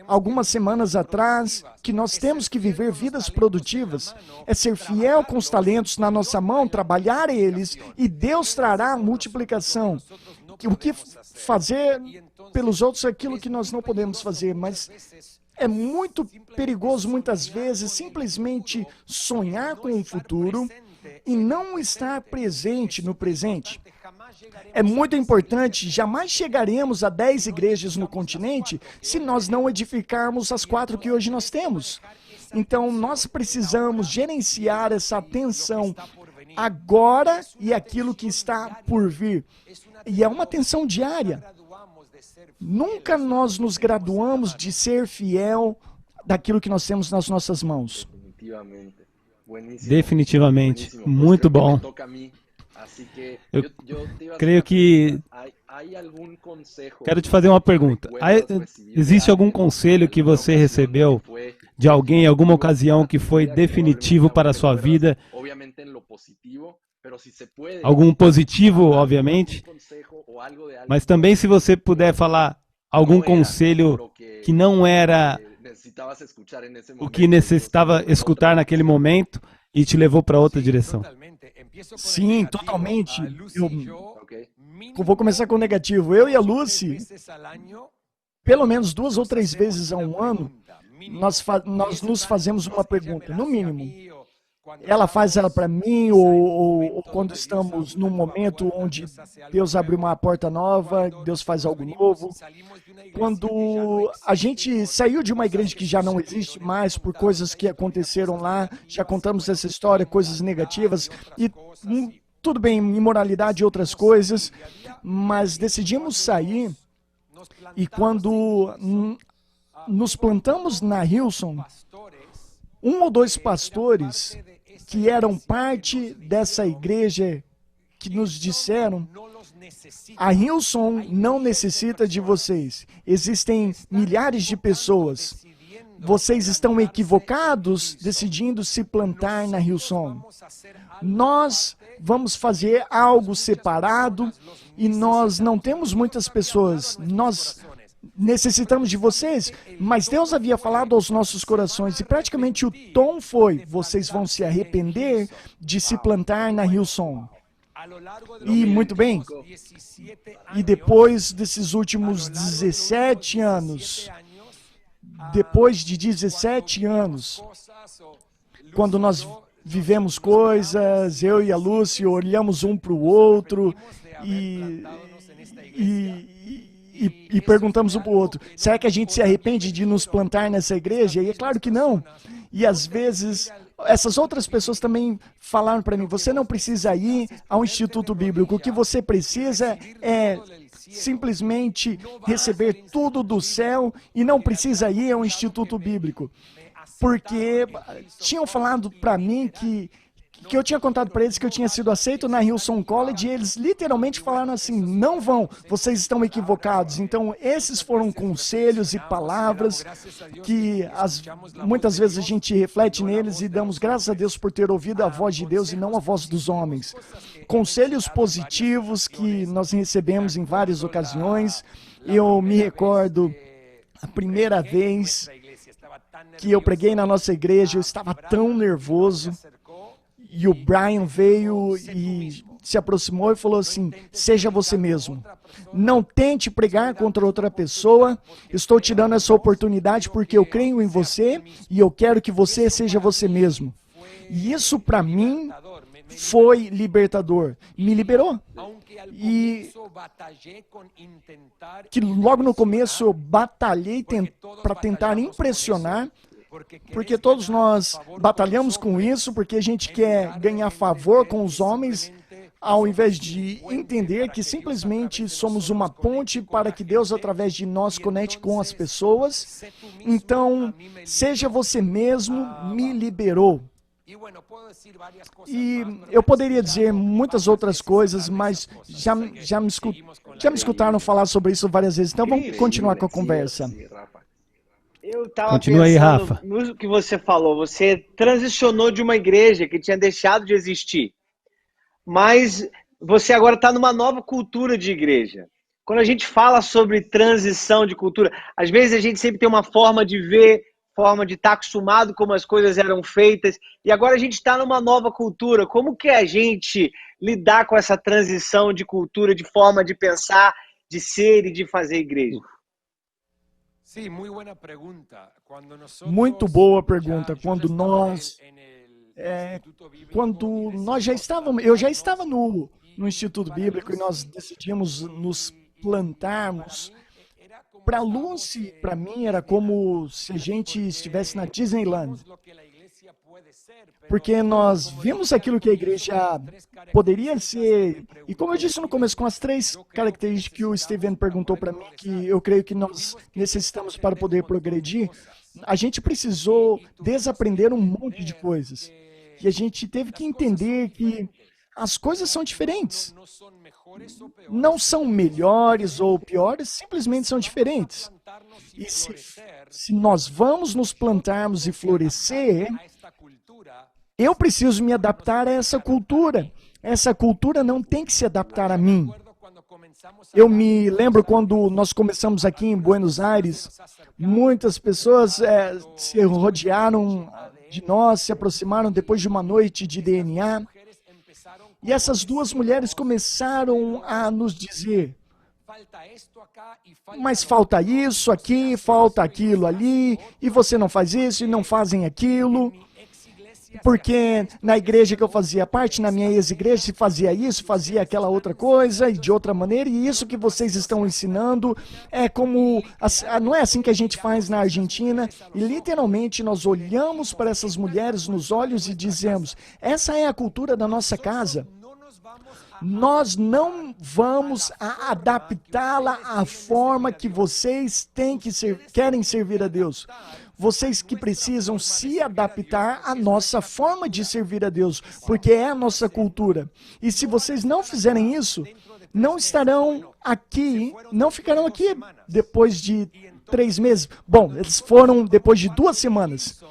algumas semanas atrás, que nós temos que viver vidas produtivas, é ser fiel com os talentos na nossa mão, trabalhar eles, e Deus trará a multiplicação. O que fazer pelos outros é aquilo que nós não podemos fazer, mas é muito perigoso muitas vezes simplesmente sonhar com o futuro e não estar presente no presente. É muito importante, jamais chegaremos a 10 igrejas no continente se nós não edificarmos as 4 que hoje nós temos. Então, nós precisamos gerenciar essa atenção agora e aquilo que está por vir. E é uma atenção diária. Nunca nós nos graduamos de ser fiel daquilo que nós temos nas nossas mãos. Definitivamente. Muito bom. Eu creio que... Quero te fazer uma pergunta. Existe algum conselho que você recebeu de alguém em alguma ocasião que foi definitivo para a sua vida? Algum positivo, obviamente, mas também se você puder falar algum conselho que não era o que necessitava escutar naquele momento e te levou para outra direção. Sim, totalmente. Eu vou começar com o negativo. Eu e a Lucy, pelo menos 2 ou 3 vezes ao ano, nós nos fazemos uma pergunta, no mínimo. Ela faz ela para mim, ou quando estamos num momento onde Deus abre uma porta nova, Deus faz algo novo. Quando a gente saiu de uma igreja que já não existe mais por coisas que aconteceram lá, já contamos essa história, coisas negativas, e tudo bem, imoralidade e outras coisas, mas decidimos sair, e quando nos plantamos na Hillsong, 1 ou 2 pastores que eram parte dessa igreja que nos disseram: a Hillsong não necessita de vocês. Existem milhares de pessoas. Vocês estão equivocados decidindo se plantar na Hillsong. Nós vamos fazer algo separado e nós não temos muitas pessoas. Nós necessitamos de vocês, mas Deus havia falado aos nossos corações e praticamente o tom foi: vocês vão se arrepender de se plantar na Hillsong. E muito bem, e depois desses últimos 17 anos, depois de 17 anos, quando nós vivemos coisas, eu e a Lucy olhamos um para o outro e perguntamos um para o outro: será que a gente se arrepende de nos plantar nessa igreja? E é claro que não. E às vezes, essas outras pessoas também falaram para mim: você não precisa ir ao Instituto Bíblico, o que você precisa é simplesmente receber tudo do céu e não precisa ir ao Instituto Bíblico. Porque tinham falado para mim que eu tinha contado para eles que eu tinha sido aceito na Hillsong College, e eles literalmente falaram assim: não vão, vocês estão equivocados. Então, esses foram conselhos e palavras que muitas vezes a gente reflete neles e damos graças a Deus por ter ouvido a voz de Deus e não a voz dos homens. Conselhos positivos que nós recebemos em várias ocasiões. Eu me recordo a primeira vez que eu preguei na nossa igreja, eu estava tão nervoso. E o Brian veio e se aproximou e falou assim: seja você mesmo. Não tente pregar contra outra pessoa. Estou te dando essa oportunidade porque eu creio em você e eu quero que você seja você mesmo. E isso para mim foi libertador. Me liberou. E que logo no começo eu batalhei para tentar impressionar, porque todos nós batalhamos com isso, porque a gente quer ganhar favor com os homens, ao invés de entender que simplesmente somos uma ponte para que Deus, através de nós, conecte com as pessoas. Então, seja você mesmo, me liberou. E eu poderia dizer muitas outras coisas, mas já me escutaram falar sobre isso várias vezes, então vamos continuar com a conversa. Eu estava pensando aí, Rafa, no que você falou. Você transicionou de uma igreja que tinha deixado de existir, mas você agora está numa nova cultura de igreja. quando a gente fala sobre transição de cultura, às vezes a gente sempre tem uma forma de ver, forma de estar acostumado como as coisas eram feitas, e agora a gente está numa nova cultura. Como que a gente lidar com essa transição de cultura, de forma de pensar, de ser e de fazer igreja? Sim, muito boa pergunta. Quando nós já estávamos, eu já estava no Instituto Bíblico e nós decidimos nos plantarmos. Para Lucy, para mim, era como se a gente estivesse na Disneyland. Porque nós vimos aquilo que a igreja poderia ser, e como eu disse no começo, com as 3 características que o Steven perguntou para mim, que eu creio que nós necessitamos para poder progredir, a gente precisou desaprender um monte de coisas. E a gente teve que entender que as coisas são diferentes. Não são melhores ou piores, simplesmente são diferentes. E se nós vamos nos plantarmos e florescer, eu preciso me adaptar a essa cultura. Essa cultura não tem que se adaptar a mim. Eu me lembro quando nós começamos aqui em Buenos Aires, muitas pessoas se rodearam de nós, se aproximaram depois de uma noite de DNA. E essas 2 mulheres começaram a nos dizer, mas falta isso aqui, falta aquilo ali, e você não faz isso e não fazem aquilo. Porque na igreja que eu fazia parte, na minha ex-igreja, se fazia isso, fazia aquela outra coisa, e de outra maneira, e isso que vocês estão ensinando é como, não é assim que a gente faz na Argentina, e literalmente nós olhamos para essas mulheres nos olhos e dizemos, essa é a cultura da nossa casa. Nós não vamos adaptá-la à forma que vocês querem servir a Deus. Vocês que precisam se adaptar à nossa forma de servir a Deus, porque é a nossa cultura. E se vocês não fizerem isso, não estarão aqui, não ficarão aqui depois de 3 meses. Bom, eles foram depois de 2 semanas.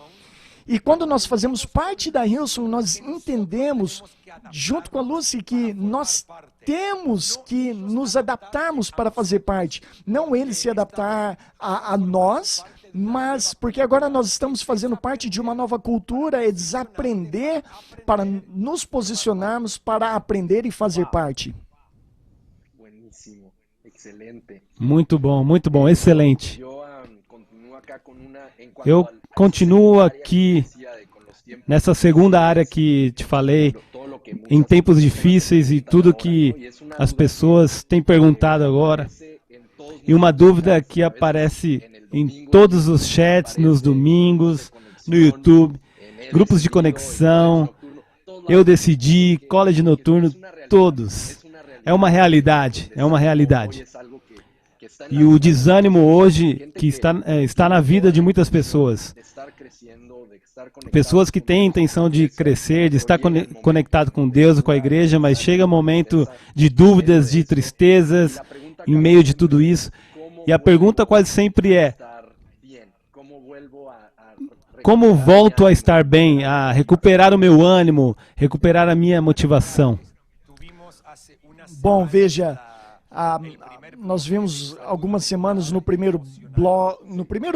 E quando nós fazemos parte da Hillsong, nós entendemos, junto com a Lucy, que nós temos que nos adaptarmos para fazer parte. Não ele se adaptar a nós, mas porque agora nós estamos fazendo parte de uma nova cultura, é desaprender para nos posicionarmos para aprender e fazer parte. Muito bom, excelente. Eu continuo aqui nessa segunda área que te falei, em tempos difíceis e tudo que as pessoas têm perguntado agora. E uma dúvida que aparece em todos os chats, nos domingos, no YouTube, grupos de conexão, eu decidi, college noturno, todos. É uma realidade. E o desânimo hoje que está na vida de muitas pessoas. Pessoas que têm a intenção de crescer, de estar conectado com Deus e com a igreja, mas chega um momento de dúvidas, de tristezas, em meio de tudo isso. E a pergunta quase sempre é, como volto a estar bem, a recuperar o meu ânimo, recuperar a minha motivação? Bom, veja, nós vimos algumas semanas no primeiro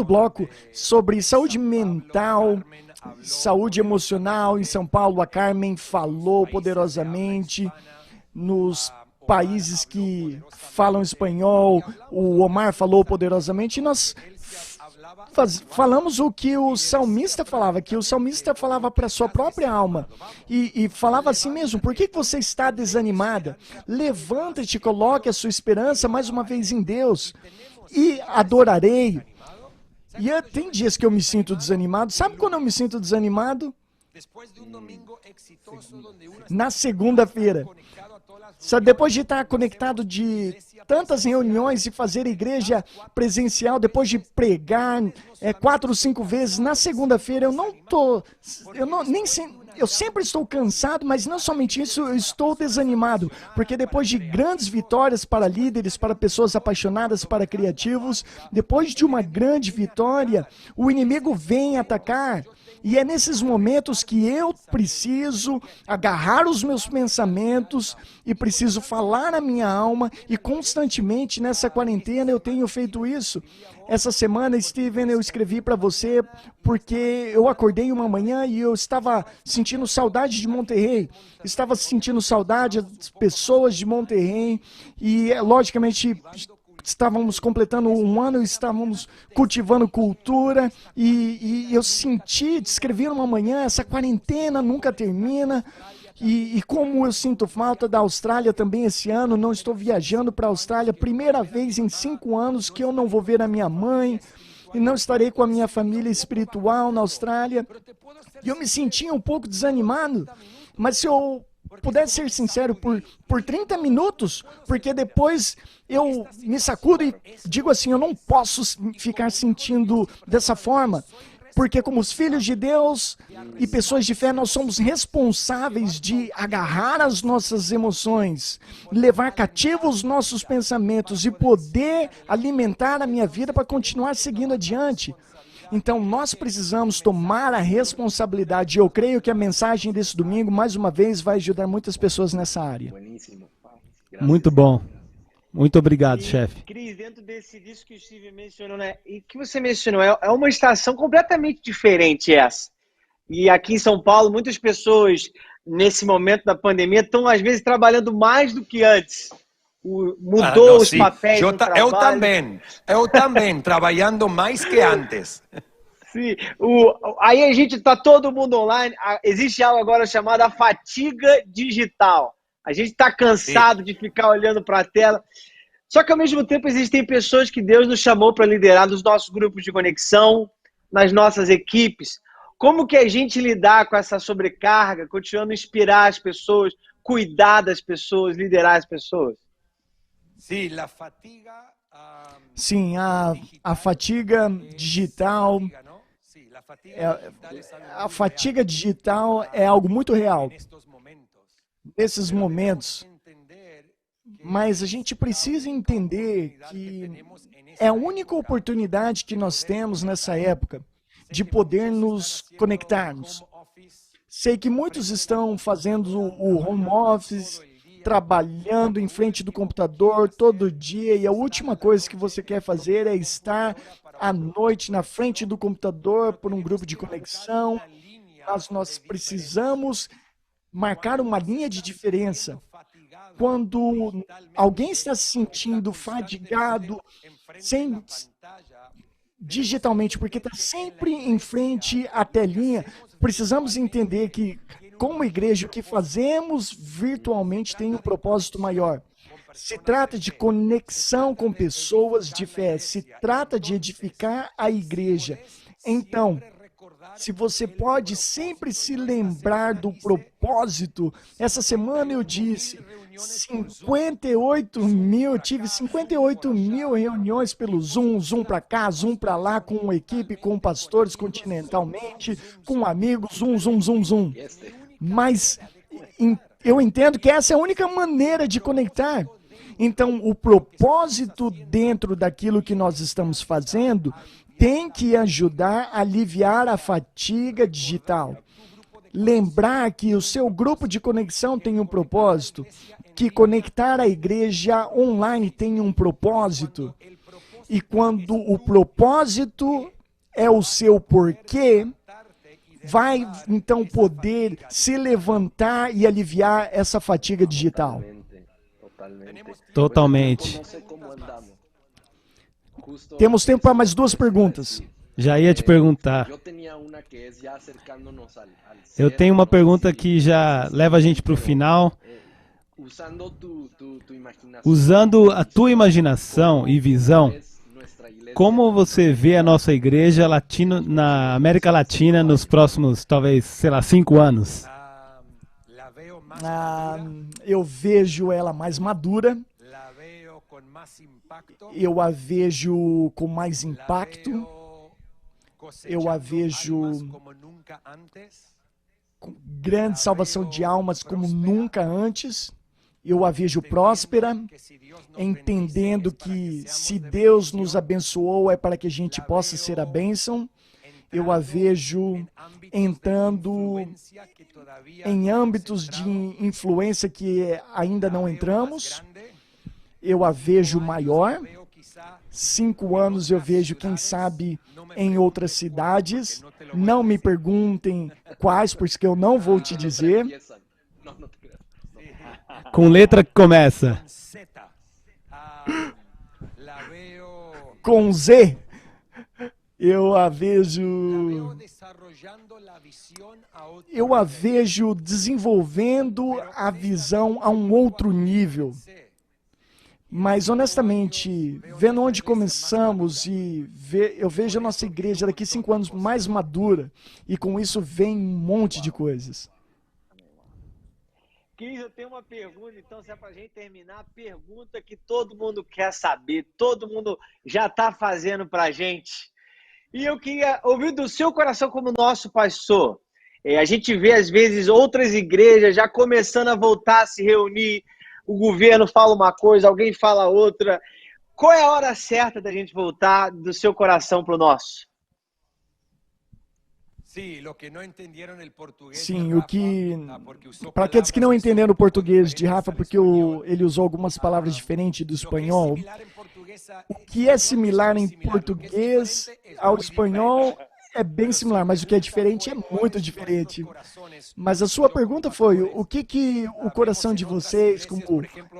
bloco sobre saúde mental, saúde emocional em São Paulo. A Carmen falou poderosamente nos países que falam espanhol, o Omar falou poderosamente, e nós falamos o que o salmista falava, que o salmista falava para a sua própria alma, e falava assim mesmo, por que você está desanimada? Levanta-te, coloque a sua esperança mais uma vez em Deus, e adorarei. E tem dias que eu me sinto desanimado. Sabe quando eu me sinto desanimado? Na segunda-feira. Depois de estar conectado de tantas reuniões e fazer igreja presencial, depois de pregar 4 ou 5 vezes, na segunda-feira eu eu sempre estou cansado, mas não somente isso, eu estou desanimado, porque depois de grandes vitórias para líderes, para pessoas apaixonadas, para criativos, depois de uma grande vitória, o inimigo vem atacar. E é nesses momentos que eu preciso agarrar os meus pensamentos e preciso falar a minha alma, e constantemente nessa quarentena eu tenho feito isso. Essa semana, Steven, eu escrevi para você porque eu acordei uma manhã e eu estava sentindo saudade de Monterrey, estava sentindo saudade das pessoas de Monterrey e, logicamente, estávamos completando um ano, estávamos cultivando cultura e eu escrevi numa manhã, essa quarentena nunca termina. E como eu sinto falta da Austrália também esse ano, não estou viajando para a Austrália, primeira vez em 5 anos que eu não vou ver a minha mãe, e não estarei com a minha família espiritual na Austrália. E eu me sentia um pouco desanimado, mas se eu pudesse ser sincero, por 30 minutos, porque depois eu me sacudo e digo assim, eu não posso ficar sentindo dessa forma. Porque como os filhos de Deus e pessoas de fé, nós somos responsáveis de agarrar as nossas emoções, levar cativos os nossos pensamentos e poder alimentar a minha vida para continuar seguindo adiante. Então, nós precisamos tomar a responsabilidade. Eu creio que a mensagem desse domingo, mais uma vez, vai ajudar muitas pessoas nessa área. Muito bom. Muito obrigado, chefe. Cris, dentro disso que o Steve mencionou, né? E que você mencionou, é uma estação completamente diferente essa. E aqui em São Paulo, muitas pessoas, nesse momento da pandemia, estão, às vezes, trabalhando mais do que antes. Mudou os papéis do trabalho. Eu também, trabalhando mais que antes. Sim. Aí a gente está todo mundo online. Existe algo agora chamado a fatiga digital. A gente está cansado de ficar olhando para a tela. Só que, ao mesmo tempo, existem pessoas que Deus nos chamou para liderar nos nossos grupos de conexão, nas nossas equipes. Como que a gente lidar com essa sobrecarga, continuando a inspirar as pessoas, cuidar das pessoas, liderar as pessoas? Sim, a fatiga digital, a fatiga digital é algo muito real nesses momentos, mas a gente precisa entender que é a única oportunidade que nós temos nessa época de poder nos conectarmos. Sei que muitos estão fazendo o home office, trabalhando em frente do computador todo dia, e a última coisa que você quer fazer é estar à noite na frente do computador por um grupo de conexão. Mas nós precisamos marcar uma linha de diferença. Quando alguém está se sentindo fadigado, digitalmente, porque está sempre em frente à telinha, precisamos entender que, como igreja, o que fazemos virtualmente tem um propósito maior. Se trata de conexão com pessoas de fé, se trata de edificar a igreja. Então, se você pode sempre se lembrar do propósito, essa semana eu disse, 58 mil, eu tive 58 mil reuniões pelo Zoom, Zoom para cá, Zoom para lá, com uma equipe, com pastores continentalmente, com amigos, Zoom. Mas eu entendo que essa é a única maneira de conectar. Então, o propósito dentro daquilo que nós estamos fazendo tem que ajudar a aliviar a fatiga digital. Lembrar que o seu grupo de conexão tem um propósito, que conectar a igreja online tem um propósito. E quando o propósito é o seu porquê, vai então poder se levantar e aliviar essa fatiga digital. Totalmente. Temos tempo para mais 2 perguntas. Já ia te perguntar. Eu tenho uma pergunta que já leva a gente para o final. Usando a tua imaginação e visão, como você vê a nossa igreja na América Latina nos próximos, talvez, 5 anos? Eu vejo ela mais madura. Eu a vejo com mais impacto. Eu a vejo grande salvação de almas como nunca antes. Eu a vejo próspera, entendendo que se Deus nos abençoou é para que a gente possa ser a bênção. Eu a vejo entrando em âmbitos de influência que ainda não entramos. Eu a vejo maior. 5 anos eu vejo, quem sabe, em outras cidades. Não me perguntem quais, porque eu não vou te dizer. Com letra que começa. Com Z. Eu a vejo desenvolvendo a visão a um outro nível. Mas, honestamente, vendo onde começamos eu vejo a nossa igreja daqui 5 anos mais madura, e com isso vem um monte de coisas. Cris, eu tenho uma pergunta, então, se é para a gente terminar, a pergunta que todo mundo quer saber, todo mundo já está fazendo para a gente. E eu queria ouvir do seu coração como nosso pastor. A gente vê, às vezes, outras igrejas já começando a voltar a se reunir. O governo fala uma coisa, alguém fala outra. Qual é a hora certa da gente voltar do seu coração para o nosso? Sim, para aqueles que não entenderam o português de Rafa, porque ele usou algumas palavras diferentes do espanhol, o que é similar em português ao espanhol é bem similar, mas o que é diferente é muito diferente. Mas a sua pergunta foi, o que o coração de vocês, como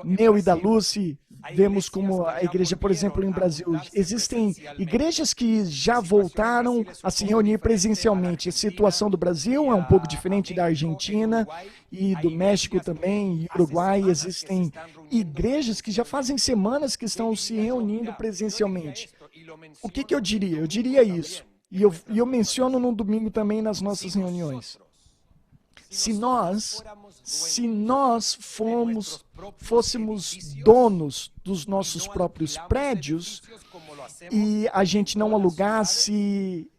meu e da Lucy, vemos como a igreja, por exemplo, em Brasil. Existem igrejas que já voltaram a se reunir presencialmente. A situação do Brasil é um pouco diferente da Argentina e do México também, e Uruguai. Existem igrejas que já fazem semanas que estão se reunindo presencialmente. O que eu diria? Eu diria isso. E eu menciono no domingo também nas nossas reuniões. Se nós fôssemos donos dos nossos próprios prédios e a gente não alugasse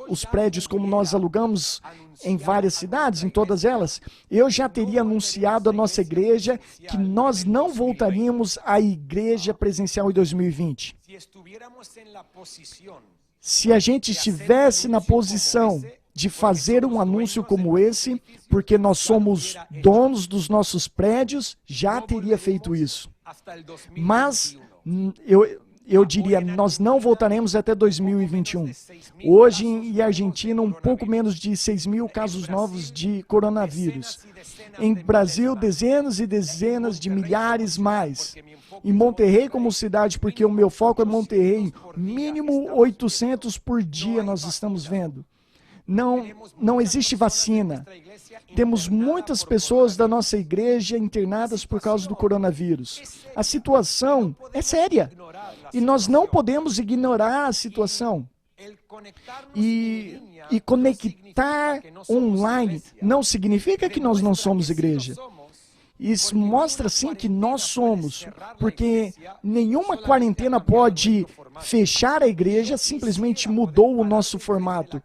os prédios como nós alugamos em várias cidades, em todas elas, eu já teria anunciado à nossa igreja que nós não voltaríamos à igreja presencial em 2020. Se a gente estivesse na posição de fazer um anúncio como esse, porque nós somos donos dos nossos prédios, já teria feito isso. Mas eu diria, nós não voltaremos até 2021. Hoje, em Argentina, um pouco menos de 6.000 casos novos de coronavírus. Em Brasil, dezenas e dezenas de milhares mais. Em Monterrey como cidade, porque o meu foco é Monterrey, mínimo 800 por dia nós estamos vendo. Não existe vacina. Temos muitas pessoas da nossa igreja internadas por causa do coronavírus. A situação é séria. E nós não podemos ignorar a situação. E conectar online não significa que nós não somos igreja. Isso mostra, sim, que nós somos, porque nenhuma quarentena pode fechar a igreja, simplesmente mudou o nosso formato.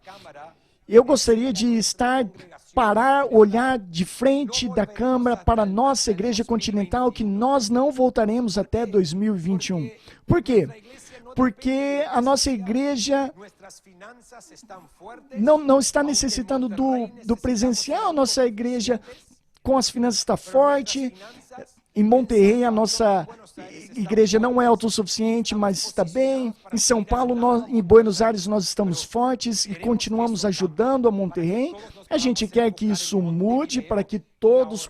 Eu gostaria de olhar de frente da câmera para a nossa igreja continental, que nós não voltaremos até 2021. Por quê? Porque a nossa igreja não está necessitando do presencial, a nossa igreja com as finanças está forte. Em Monterrey, a nossa igreja não é autossuficiente, mas está bem. Em São Paulo, em Buenos Aires, nós estamos fortes e continuamos ajudando a Monterrey. A gente quer que isso mude para que todos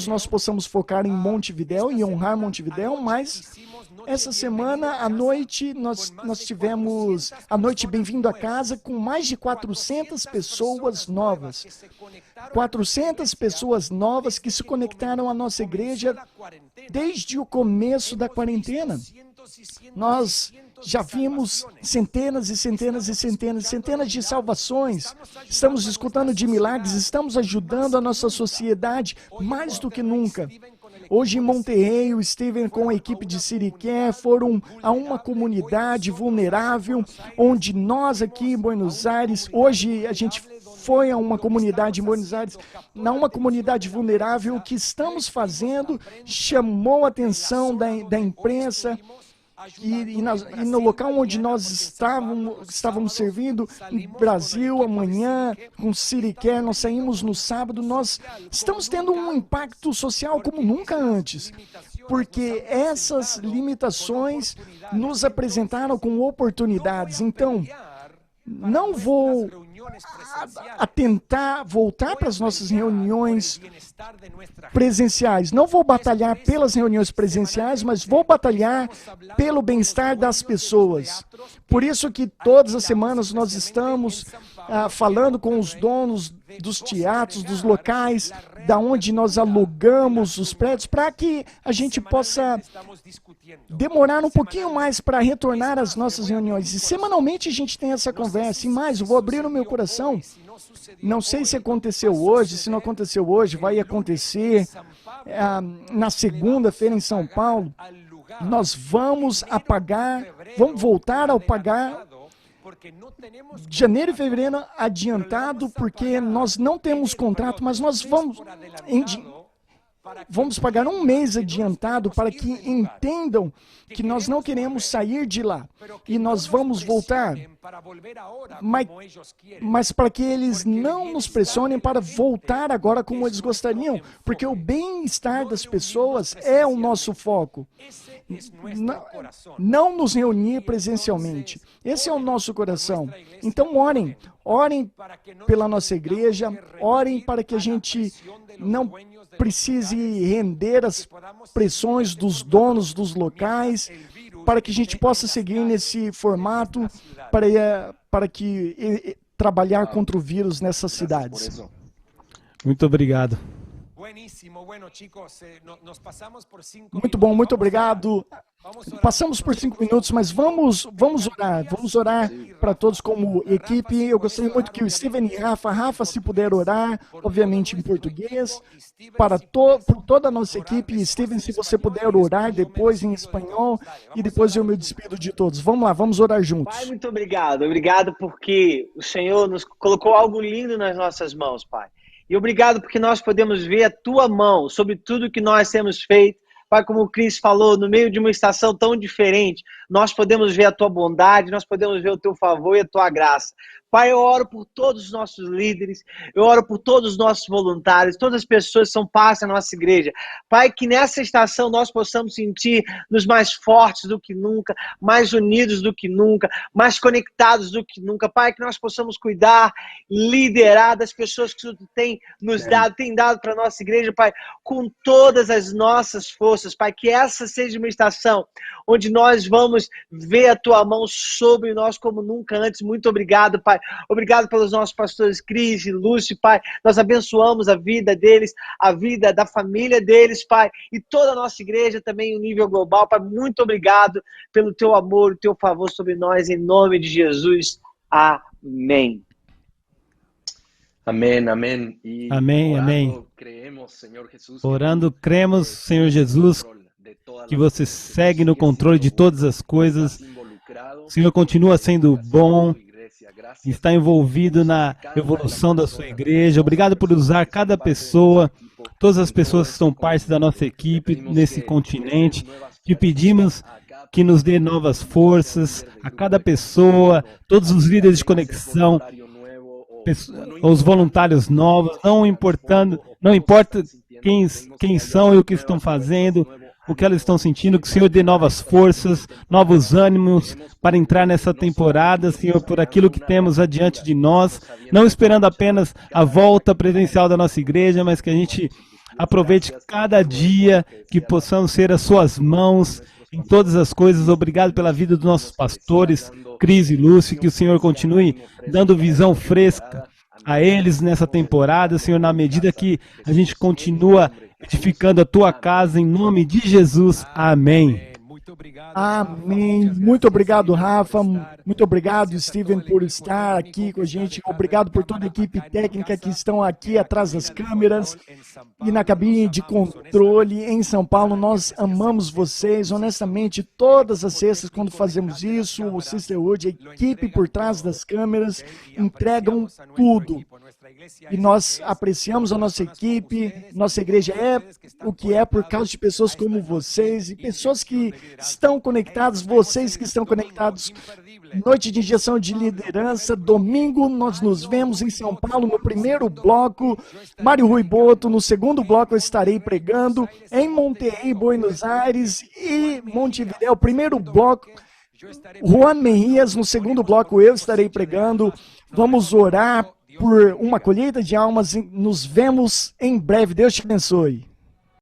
nós possamos focar em Montevidéu e honrar Montevidéu, mas essa semana, à noite, nós tivemos a noite Bem-vindo a Casa com mais de 400 pessoas novas. 400 pessoas novas que se conectaram à nossa igreja desde o começo da quarentena. Nós já vimos centenas e centenas e centenas de salvações. Estamos escutando de milagres, estamos ajudando a nossa sociedade mais do que nunca. Hoje em Monterrey, o Steven com a equipe de Siricare foram a uma comunidade vulnerável, onde nós aqui em Buenos Aires, hoje a gente foi a uma comunidade em Buenos Aires, uma comunidade vulnerável. O que estamos fazendo chamou a atenção da imprensa. E no local onde nós estávamos servindo, em Brasil, amanhã, com CityCare, nós saímos no sábado, nós estamos tendo um impacto social como nunca antes, porque essas limitações nos apresentaram com oportunidades. Então, não vou tentar voltar para as nossas reuniões presenciais. Não vou batalhar pelas reuniões presenciais, mas vou batalhar pelo bem-estar das pessoas. Por isso que todas as semanas nós estamos falando com os donos dos teatros, dos locais, da onde nós alugamos os prédios, para que a gente possa demorar um pouquinho mais para retornar às nossas reuniões. E semanalmente a gente tem essa conversa. E mais, eu vou abrir no meu coração. Não sei se aconteceu hoje, se não aconteceu hoje, vai acontecer na segunda-feira em São Paulo. Nós vamos voltar a pagar janeiro e fevereiro adiantado, porque nós não temos contrato, mas nós vamos pagar um mês adiantado para que entendam que nós não queremos sair de lá. E nós vamos voltar. Mas para que eles não nos pressionem para voltar agora como eles gostariam, porque o bem-estar das pessoas é o nosso foco. Não nos reunir presencialmente. Esse é o nosso coração. Então orem pela nossa igreja, orem para que a gente não precise render as pressões dos donos dos locais, para que a gente possa seguir nesse formato, para que trabalhar contra o vírus nessas cidades. Muito obrigado. Muito bom, muito obrigado. Passamos por 5 minutos, mas vamos orar para todos como equipe. Eu gostaria muito que o Steven e Rafa, se puder orar, obviamente em português, por toda a nossa equipe. E Steven, se você puder orar depois em espanhol, e depois eu me despido de todos. Vamos lá, vamos orar juntos. Pai, muito obrigado. Obrigado porque o Senhor nos colocou algo lindo nas nossas mãos, Pai. E obrigado porque nós podemos ver a Tua mão sobre tudo que nós temos feito. Pai, como o Cris falou, no meio de uma estação tão diferente, nós podemos ver a Tua bondade, nós podemos ver o Teu favor e a Tua graça. Pai, eu oro por todos os nossos líderes, eu oro por todos os nossos voluntários, todas as pessoas que são parte da nossa igreja. Pai, que nessa estação nós possamos sentir-nos mais fortes do que nunca, mais unidos do que nunca, mais conectados do que nunca. Pai, que nós possamos cuidar, liderar das pessoas que tu tem dado para a nossa igreja, Pai, com todas as nossas forças. Pai, que essa seja uma estação onde nós vamos ver a Tua mão sobre nós como nunca antes. Muito obrigado, Pai. Obrigado pelos nossos pastores Cris e Lúcio, Pai. Nós abençoamos a vida deles, a vida da família deles, Pai, e toda a nossa igreja também em nível global, Pai. Muito obrigado pelo Teu amor, o Teu favor sobre nós, em nome de Jesus. Amém. Amém, amém. E amém. Orando, cremos, Senhor Jesus, que você segue no controle de todas as coisas. O Senhor continua sendo bom, está envolvido na evolução da sua igreja. Obrigado por usar cada pessoa, todas as pessoas que são parte da nossa equipe nesse continente. Te pedimos que nos dê novas forças a cada pessoa, todos os líderes de conexão, os voluntários novos, não importa quem são e o que estão fazendo, o que elas estão sentindo, que o Senhor dê novas forças, novos ânimos para entrar nessa temporada, Senhor, por aquilo que temos adiante de nós, não esperando apenas a volta presencial da nossa igreja, mas que a gente aproveite cada dia, que possamos ser as suas mãos em todas as coisas. Obrigado pela vida dos nossos pastores, Cris e Lúcio, que o Senhor continue dando visão fresca a eles nessa temporada, Senhor, na medida que a gente continua edificando a Tua casa, em nome de Jesus. Amém. Amém. Muito obrigado, Rafa. Muito obrigado, Steven, por estar aqui com a gente. Obrigado por toda a equipe técnica que estão aqui atrás das câmeras e na cabine de controle em São Paulo. Nós amamos vocês. Honestamente, todas as sextas, quando fazemos isso, o Sisterhood, a equipe por trás das câmeras, entregam tudo. E nós apreciamos a nossa equipe, nossa igreja é o que é por causa de pessoas como vocês e pessoas que estão conectadas, vocês que estão conectados. Noite de injeção de liderança, domingo nós nos vemos em São Paulo no primeiro bloco, Mário Rui Boto, no segundo bloco eu estarei pregando, em Monterrey, Buenos Aires e Montevidéu, primeiro bloco, Juan Menrias, no segundo bloco eu estarei pregando, vamos orar por uma colheita de almas, nos vemos em breve, Deus te abençoe.